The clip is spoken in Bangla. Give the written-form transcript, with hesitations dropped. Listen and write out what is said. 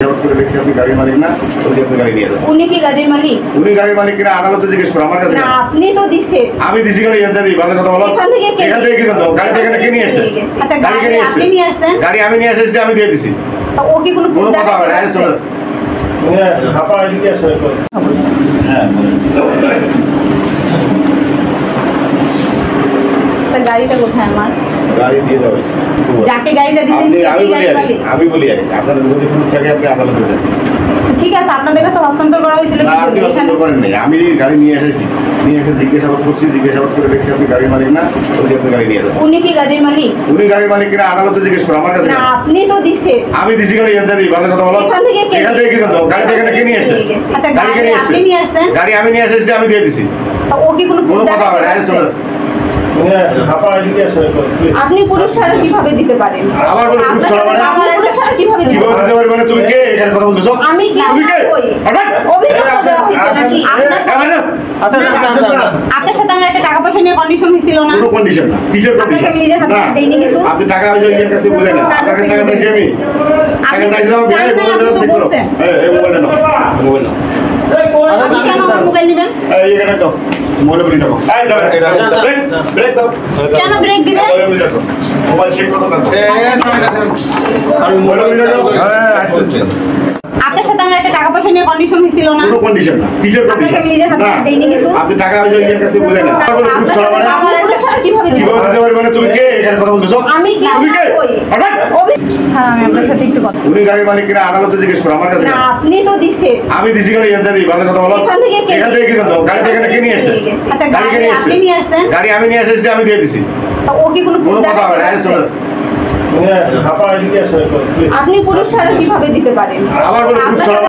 গাড়ির মালিক না, আপনি গাড়ি নিয়ে যান। উনি কি গাড়ির মালিক? উনি গাড়ির মালিক কিনা আদালতে জিজ্ঞেস করো, আমার কাছে না, আপনি তো দিছেন। আমি দিছি গাড়ি এখান থেকে বাজে কথা বলো। এখান থেকে কি জানো? গাড়িটা এখানে কে নিয়ে আসে? আচ্ছা, গাড়ি কে নিয়ে আসে? আপনি নিয়ে আসছেন? গাড়ি আমি নিয়ে এসেছি, আমি দিয়ে দিছি। ও কি কোনো কোনো কথা হবে না, চলো। হ্যাঁ, হাপা এদিকে আসো। হ্যাঁ, গাড়িটা কোথায় আমার? গাড়ি দিয়ে দাও। যাকে গাড়িটা দিয়েছেন আমি বলি আপনাদের যদি প্রুফ থাকে আপনি আদালতে দেন। ঠিক আছে, আপনাদের কাছে হস্তান্তর করা হয়েছিল না, আপনি হস্তান্তর করেন নাই। আমি গাড়ি নিয়ে এসেছি, নিয়ে এসে জিজ্ঞাসাবাদ করছি, জিজ্ঞাসাবাদ করে দেখছি আপনি গাড়ির মালিক না, আপনি গাড়ি নিয়ে যান। উনি কি গাড়ির মালিক? উনি গাড়ির মালিক কিনা আদালতে জিজ্ঞেস করো, আমার কাছে না, আপনি তো দিছেন। আমি দিছি গাড়ি এখান থেকে বাজে কথা বলো। এখান থেকে কি জানো? গাড়িটা এখানে কে নিয়ে আসে? আচ্ছা, গাড়ি কে নিয়ে আসে? আপনি নিয়ে আসছেন? গাড়ি আমি নিয়ে এসেছি, আমি দিয়ে দিছি। ও কি কোনো কোনো কথা হবে না, চলো। আপনি পুরুষ ছাড়া কিভাবে দিতে পারেন? আবার বলে পুরুষ ছাড়া মানে? আমার পুরুষ ছাড়া কিভাবে দিতে কিভাবে দিতে পারি মানে? তুমি কে এখানে কথা বলতেছো? আমি কি? তুমি কে? অভিযোগ দেওয়া হয়েছে নাকি? আপনার সাথে আমার একটা টাকা পয়সা নিয়ে কন্ডিশন হয়েছিল না? কোনো কন্ডিশন না। কিসের কন্ডিশন? আপনাকে আমি নিজের হাতে দেইনি কিছু। আপনি টাকা ওই এর কাছে বলে না। আপনার কাছে টাকা চাইছি আমি। টাকা চাইছিলাম আমি এই মোবাইলটা চেক করো। এই মোবাইলটা নাও। মোবাইল নাও। আপনি কেন আমার মোবাইল নেবেন? এই এখানে দাও। মোবাইল বলি দাও। এই দাও। ব্রেক দাও। কেন ব্রেক দিবেন? মোবাইল চেক করো না। আমি মোবাইল বলি দাও। হ্যাঁ, আসছে। আপনার সাথে আমার একটা টাকা পয়সা নিয়ে কন্ডিশন হয়েছিল না? কোনো কন্ডিশন না। কিসের কন্ডিশন? আপনাকে আমি নিজের হাতে দেইনি কিছু। আপনি টাকা ওই এর কাছে বলে না। আমার পুরুষ ছাড়া কিভাবে দিতে কিভাবে দিতে পারি মানে? তুমি কে এখানে কথা বলতেছো? আমি কি? তুমি কে? হ্যাঁ, আমি আপনার সাথে একটু কথা। উনি গাড়ির মালিক কিনা আদালতে জিজ্ঞেস করো, আমার কাছে না, আপনি তো দিছেন। আমি দিছি গাড়ি এখান থেকে বাজে কথা বলো। এখান থেকে কি জানো? গাড়িটা এখানে কে নিয়ে আসে? আচ্ছা, গাড়ি কে নিয়ে আসে? আপনি নিয়ে আসছেন? গাড়ি আমি নিয়ে এসেছি, আমি দিয়ে দিছি। ও কি কোনো কোনো কথা হবে না, চলো। আপনি পুরুষ ছাড়া কিভাবে দিতে পারেন? আবার বলে পুরুষ ছাড়া